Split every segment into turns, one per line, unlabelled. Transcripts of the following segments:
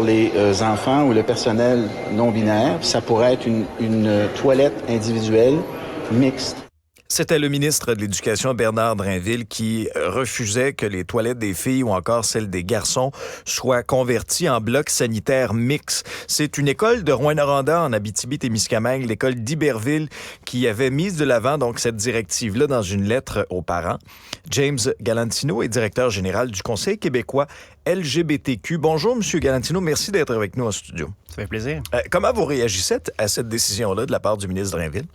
les enfants ou le personnel non-binaire. Ça pourrait être une toilette individuelle mixte.
C'était le ministre de l'Éducation, Bernard Drainville, qui refusait que les toilettes des filles ou encore celles des garçons soient converties en blocs sanitaires mixtes. C'est une école de Rouyn-Noranda en Abitibi-Témiscamingue, l'école d'Iberville, qui avait mis de l'avant donc cette directive-là dans une lettre aux parents. James Galantino est directeur général du Conseil québécois LGBTQ. Bonjour, M. Galantino. Merci d'être avec nous en studio.
Ça fait plaisir.
Comment vous réagissez à cette décision-là de la part du ministre Drainville?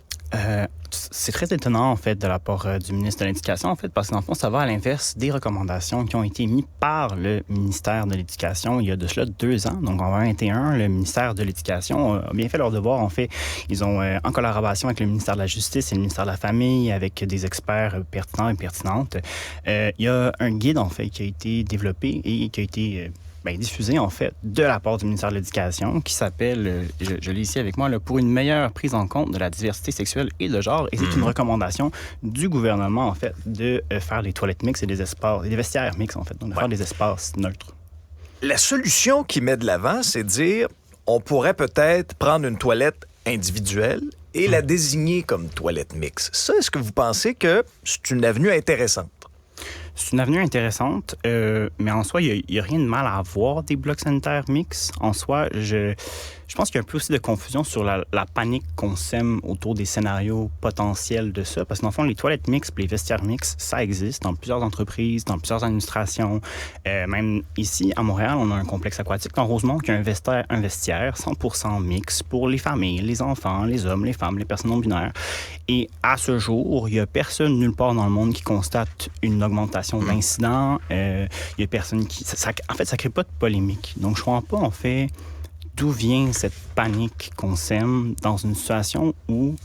C'est très étonnant, en fait, de la part du ministre de l'Éducation, en fait, parce qu'en fond, ça va à l'inverse des recommandations qui ont été mises par le ministère de l'Éducation il y a de cela 2 ans. Donc, en 2021, le ministère de l'Éducation a bien fait leur devoir. En fait, ils ont, en collaboration avec le ministère de la Justice et le ministère de la Famille, avec des experts pertinents et pertinentes, il y a un guide, en fait, qui a été développé et qui a été diffusé, en fait, de la part du ministère de l'Éducation, qui s'appelle, je l'ai ici avec moi, là, pour une meilleure prise en compte de la diversité sexuelle et de genre. Et c'est une recommandation du gouvernement, en fait, de faire des toilettes mixtes et des vestiaires mixtes, en fait, donc de faire des espaces neutres.
La solution qu'il met de l'avant, c'est de dire, on pourrait peut-être prendre une toilette individuelle et la désigner comme toilette mixte. Ça, est-ce que vous pensez que c'est une avenue intéressante?
C'est une avenue intéressante, mais en soi, il n'y a rien de mal à avoir des blocs sanitaires mixtes. En soi, je pense qu'il y a un peu aussi de confusion sur la panique qu'on sème autour des scénarios potentiels de ça. Parce que dans le fond, les toilettes mixtes et les vestiaires mixtes, ça existe dans plusieurs entreprises, dans plusieurs administrations. Même ici, à Montréal, on a un complexe aquatique dans Rosemont qui a un vestiaire 100% mixte pour les familles, les enfants, les hommes, les femmes, les personnes non-binaires. Et à ce jour, il n'y a personne nulle part dans le monde qui constate une augmentation d'incidents. Il y a personne qui... en fait, ça ne crée pas de polémique. Donc, je ne comprends pas, en fait, d'où vient cette panique qu'on sème dans une situation où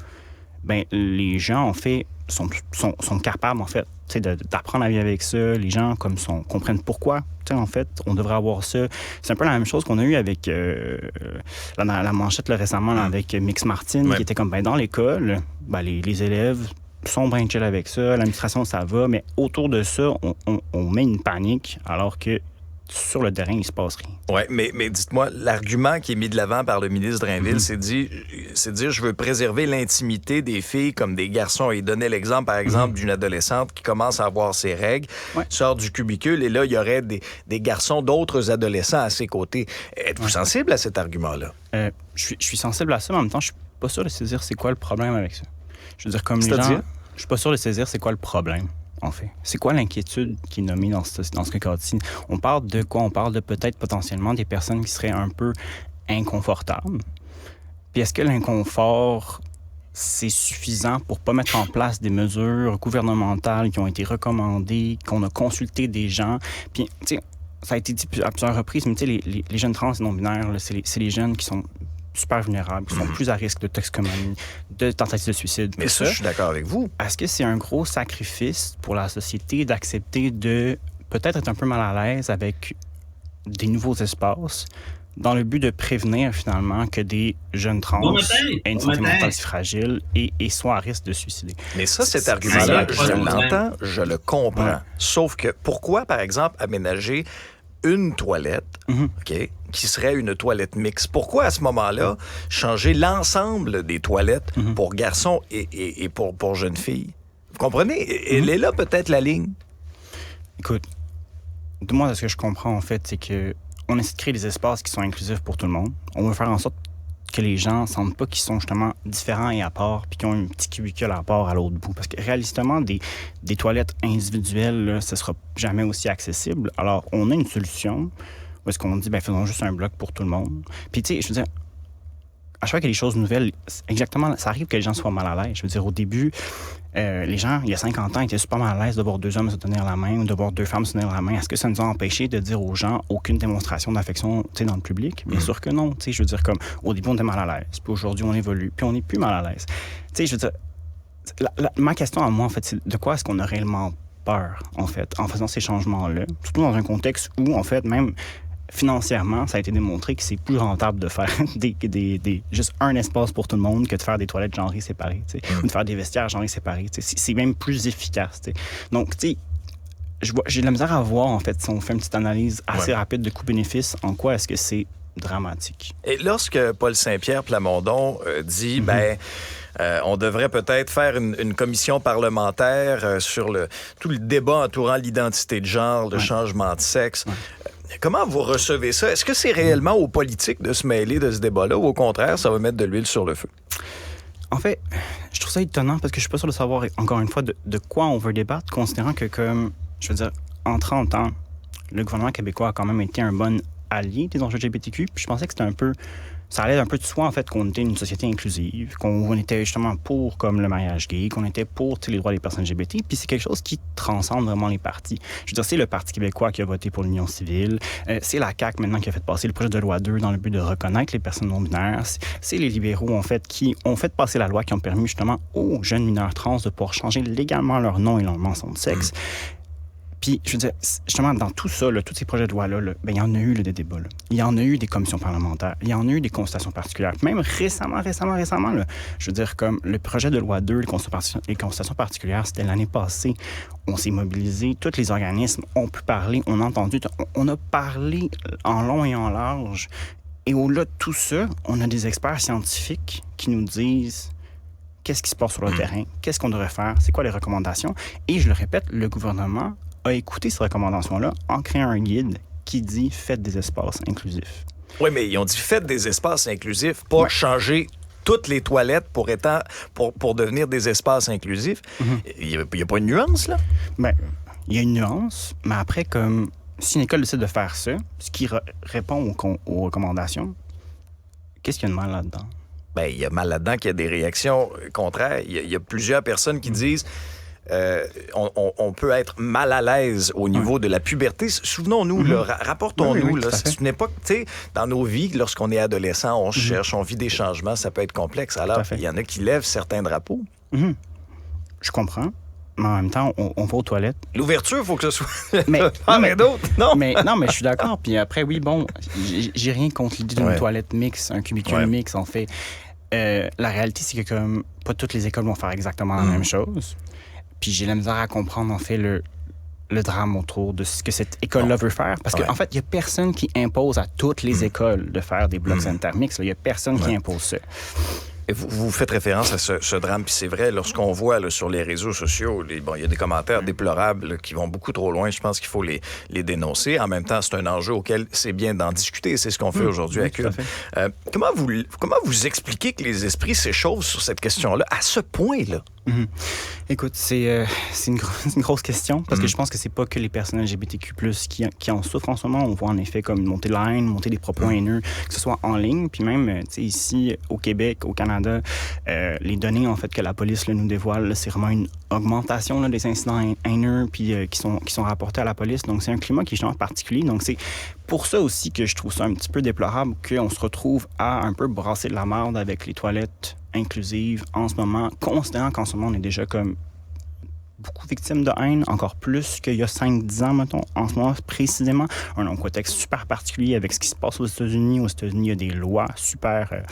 les gens, en fait, sont capables, en fait, d'apprendre à vivre avec ça. Les gens comprennent pourquoi, en fait, on devrait avoir ça. C'est un peu la même chose qu'on a eu avec la manchette là, récemment là, avec Mix Martin, qui était comme, dans l'école, les élèves sont bien chill avec ça, l'administration, ça va, mais autour de ça, on met une panique, alors que sur le terrain, il ne se passe rien.
Oui, mais dites-moi, l'argument qui est mis de l'avant par le ministre Drainville, c'est de dire je veux préserver l'intimité des filles comme des garçons. Il donnait l'exemple, par exemple, d'une adolescente qui commence à avoir ses règles, sort du cubicule, et là, il y aurait des garçons d'autres adolescents à ses côtés. Êtes-vous sensible à cet argument-là?
Je suis sensible à ça, mais en même temps, je suis pas sûr de saisir c'est quoi le problème avec ça. Je veux dire, comme les
C'est-à-dire?
gens, je suis pas sûr de saisir c'est quoi le problème, en fait. C'est quoi l'inquiétude qui est nommée dans ce cas-ci? On parle de quoi? On parle de peut-être potentiellement des personnes qui seraient un peu inconfortables. Puis est-ce que l'inconfort, c'est suffisant pour pas mettre en place des mesures gouvernementales qui ont été recommandées, qu'on a consulté des gens? Puis, tu sais, ça a été dit à plusieurs reprises, mais tu sais, les jeunes trans et non-binaires, là, c'est les jeunes qui sont super vulnérables, qui sont plus à risque de toxicomanie, de tentative de suicide.
Mais ça, je suis d'accord avec vous.
Est-ce que c'est un gros sacrifice pour la société d'accepter de peut-être être un peu mal à l'aise avec des nouveaux espaces dans le but de prévenir finalement que des jeunes trans aient une santé mentale si fragile et soient à risque de suicider?
Mais ça, cet argument-là, je l'entends, je le comprends. Ouais. Sauf que pourquoi, par exemple, aménager une toilette, OK, qui serait une toilette mixte? Pourquoi, à ce moment-là, changer l'ensemble des toilettes pour garçons et pour jeunes filles? Vous comprenez? Elle est là, peut-être, la ligne.
Écoute, de moi, ce que je comprends, en fait, c'est que on essaie de créer des espaces qui sont inclusifs pour tout le monde. On veut faire en sorte que les gens ne sentent pas qu'ils sont justement différents et à part, puis qu'ils ont un petit cubicule à part à l'autre bout. Parce que réalistement, des toilettes individuelles, là, ce ne sera jamais aussi accessible. Alors, on a une solution où est-ce qu'on dit, faisons juste un bloc pour tout le monde. Puis, tu sais, je veux dire, à chaque fois qu'il y a des choses nouvelles, exactement, ça arrive que les gens soient mal à l'aise. Je veux dire, au début, les gens, il y a 50 ans, étaient super mal à l'aise de voir 2 hommes se tenir la main ou de voir 2 femmes se tenir la main. Est-ce que ça nous a empêché de dire aux gens aucune démonstration d'affection, tu sais, dans le public? Bien sûr que non. Tu sais, je veux dire, comme, au début, on était mal à l'aise, puis aujourd'hui, on évolue, puis on n'est plus mal à l'aise. Tu sais, je veux dire, ma question à moi, en fait, c'est de quoi est-ce qu'on a réellement peur, en fait, en faisant ces changements-là? Surtout dans un contexte où, en fait, même financièrement, ça a été démontré que c'est plus rentable de faire juste un espace pour tout le monde que de faire des toilettes genrées séparées, ou de faire des vestiaires genrés séparés. C'est même plus efficace. T'sais. Donc, tu sais, j'ai de la misère à voir, en fait, si on fait une petite analyse assez rapide de coût-bénéfice, en quoi est-ce que c'est dramatique.
Et lorsque Paul Saint-Pierre Plamondon dit, on devrait peut-être faire une commission parlementaire sur tout le débat entourant l'identité de genre, le changement de sexe. Comment vous recevez ça? Est-ce que c'est réellement aux politiques de se mêler de ce débat-là ou au contraire, ça va mettre de l'huile sur le feu?
En fait, je trouve ça étonnant parce que je suis pas sûr de savoir, encore une fois, de quoi on veut débattre, considérant que, comme, je veux dire, en 30 ans, le gouvernement québécois a quand même été un bon allié des enjeux LGBTQ. Puis je pensais que c'était un peu... Ça allait un peu de soi, en fait, qu'on était une société inclusive, qu'on était justement pour comme le mariage gay, qu'on était pour les droits des personnes LGBT. Puis c'est quelque chose qui transcende vraiment les partis. Je veux dire, c'est le Parti québécois qui a voté pour l'union civile. C'est la CAQ, maintenant, qui a fait passer le projet de loi 2 dans le but de reconnaître les personnes non-binaires. C'est les libéraux, en fait, qui ont fait passer la loi qui ont permis justement aux jeunes mineurs trans de pouvoir changer légalement leur nom et leur mention de sexe. Puis, je veux dire, justement, dans tout ça, tous ces projets de loi-là, il y en a eu des débats. Il y en a eu des commissions parlementaires. Il y en a eu des consultations particulières. Même récemment, je veux dire, comme le projet de loi 2, les consultations particulières, c'était l'année passée. On s'est mobilisés, tous les organismes ont pu parler, on a entendu, on a parlé en long et en large. Et au-delà de tout ça, on a des experts scientifiques qui nous disent... Qu'est-ce qui se passe sur le terrain? Qu'est-ce qu'on devrait faire? C'est quoi les recommandations? Et je le répète, le gouvernement a écouté ces recommandations-là en créant un guide qui dit « Faites des espaces inclusifs ».
Oui, mais ils ont dit « Faites des espaces inclusifs », pas changer toutes les toilettes pour devenir des espaces inclusifs. Il n'y a pas une nuance, là? Bien,
il y a une nuance, mais après, comme si une école décide de faire ça, ce qui répond aux recommandations, qu'est-ce qu'il y a de mal là-dedans?
Bien, il y a mal là-dedans qu'il y a des réactions contraires. Il y a plusieurs personnes qui disent on peut être mal à l'aise au niveau de la puberté. Souvenons-nous, rapportons-nous.
Oui,
c'est une époque, tu sais, dans nos vies, lorsqu'on est adolescent, on cherche, on vit des changements, ça peut être complexe. Alors, il y en a qui lèvent certains drapeaux.
Je comprends. Mais en même temps, on va aux toilettes.
L'ouverture, il faut que ce soit...
Mais
d'autres, non?
Mais je suis d'accord. Puis après, oui, bon, j'ai rien contre l'idée d'une toilette mixte, un cubicule mixte, en fait. La réalité, c'est que comme pas toutes les écoles vont faire exactement la même chose. Puis j'ai la misère à comprendre, en fait, le drame autour de ce que cette école-là veut faire. Parce qu'en fait, il n'y a personne qui impose à toutes les écoles de faire des blocs sanitaires mixtes. Il n'y a personne qui impose ça.
Et vous faites référence à ce drame, puis c'est vrai, lorsqu'on voit là, sur les réseaux sociaux, il y a des commentaires déplorables là, qui vont beaucoup trop loin. Je pense qu'il faut les dénoncer. En même temps, c'est un enjeu auquel c'est bien d'en discuter. C'est ce qu'on fait aujourd'hui à Cube. Comment vous expliquez que les esprits s'échauffent sur cette question-là à ce point-là?
Écoute, c'est une grosse question parce que je pense que c'est pas que les personnes LGBTQ+, qui en souffrent en ce moment. On voit en effet comme monter la haine, monter des propos haineux, que ce soit en ligne, puis même ici au Québec, au Canada, les données en fait que la police nous dévoile, c'est vraiment une augmentation là, des incidents haineux puis qui sont rapportés à la police. Donc c'est un climat qui est justement particulier. Donc c'est pour ça aussi que je trouve ça un petit peu déplorable qu'on se retrouve à un peu brasser de la merde avec les toilettes inclusive en ce moment, considérant qu'en ce moment, on est déjà comme beaucoup victimes de haine, encore plus qu'il y a 5-10 ans, mettons, en ce moment précisément. Un contexte super particulier avec ce qui se passe aux États-Unis. Aux États-Unis, il y a des lois super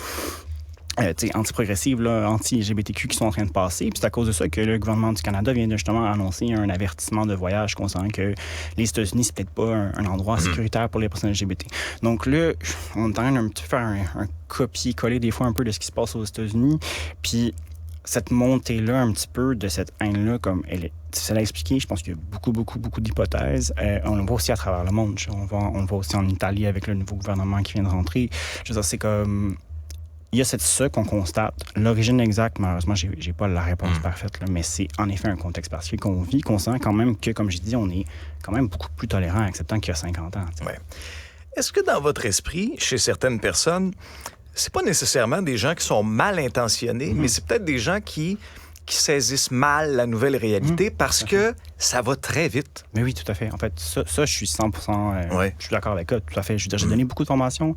anti-progressives, là, anti-LGBTQ qui sont en train de passer. Puis c'est à cause de ça que le gouvernement du Canada vient de justement annoncer un avertissement de voyage concernant que les États-Unis, c'est peut-être pas un endroit sécuritaire pour les personnes LGBT. Donc là, on est en train d'un petit peu faire un copier-coller des fois un peu de ce qui se passe aux États-Unis. Puis cette montée-là, un petit peu de cette haine-là, comme elle est difficile à expliquer, je pense qu'il y a beaucoup d'hypothèses. On le voit aussi à travers le monde. On le voit aussi en Italie avec le nouveau gouvernement qui vient de rentrer. Je veux dire, c'est comme... Il y a ça qu'on constate. L'origine exacte, malheureusement, j'ai pas la réponse parfaite, là, mais c'est en effet un contexte particulier qu'on vit, qu'on sent quand même que, comme j'ai dit, on est quand même beaucoup plus tolérant, acceptant qu'il y a 50 ans.
Ouais. Est-ce que dans votre esprit, chez certaines personnes, c'est pas nécessairement des gens qui sont mal intentionnés, mais c'est peut-être des gens qui saisissent mal la nouvelle réalité parce que ça va très vite?
Mais oui, tout à fait. En fait, ça je suis 100%... Je suis d'accord avec ça, tout à fait. Je veux dire, j'ai donné beaucoup de formations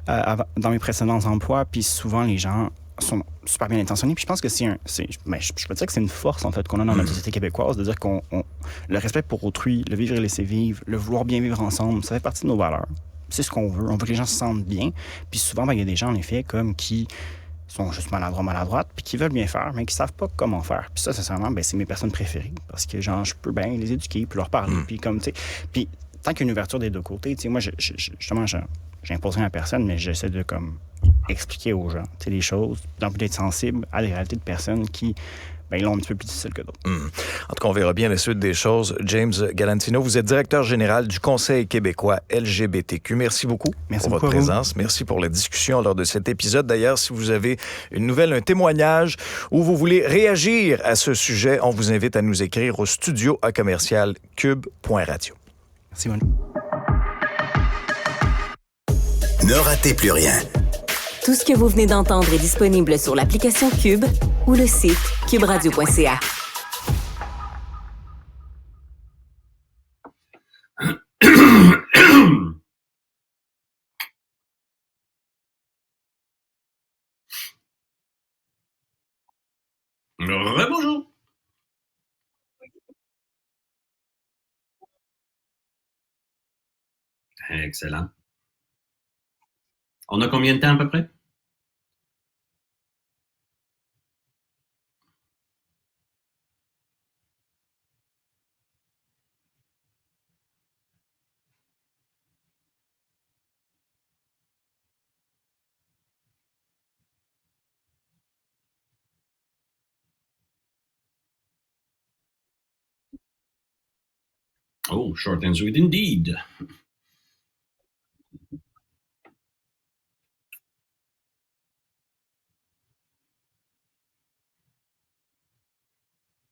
dans mes précédents emplois, puis souvent, les gens sont super bien intentionnés. Puis je pense que je peux dire que c'est une force, en fait, qu'on a dans notre société québécoise, de dire qu'on le respect pour autrui, le vivre et laisser vivre, le vouloir bien vivre ensemble, ça fait partie de nos valeurs. C'est ce qu'on veut. On veut que les gens se sentent bien. Puis souvent, il y a des gens, en effet, comme qui sont juste maladroites, puis qui veulent bien faire, mais qui savent pas comment faire. Puis ça, sincèrement, c'est mes personnes préférées, parce que, genre, je peux bien les éduquer, puis leur parler, puis comme, tu sais... Puis tant qu'il y a une ouverture des deux côtés, tu sais, moi, justement, j'impose rien à personne, mais j'essaie de comme expliquer aux gens les choses, d'être sensible à des réalités de personnes qui ils l'ont un petit peu plus difficile que d'autres.
En tout cas, on verra bien la suite des choses. James Galantino, vous êtes directeur général du Conseil québécois LGBTQ. Merci beaucoup pour votre présence. Merci pour la discussion lors de cet épisode. D'ailleurs, si vous avez une nouvelle, un témoignage ou vous voulez réagir à ce sujet, on vous invite à nous écrire au studio@commercialcube.radio.
Merci, Manu.
Ne ratez plus rien.
Tout ce que vous venez d'entendre est disponible sur l'application Cube ou le site cuberadio.ca.
Bonjour. Excellent. On a combien de temps à peu près? Oh, short and sweet indeed.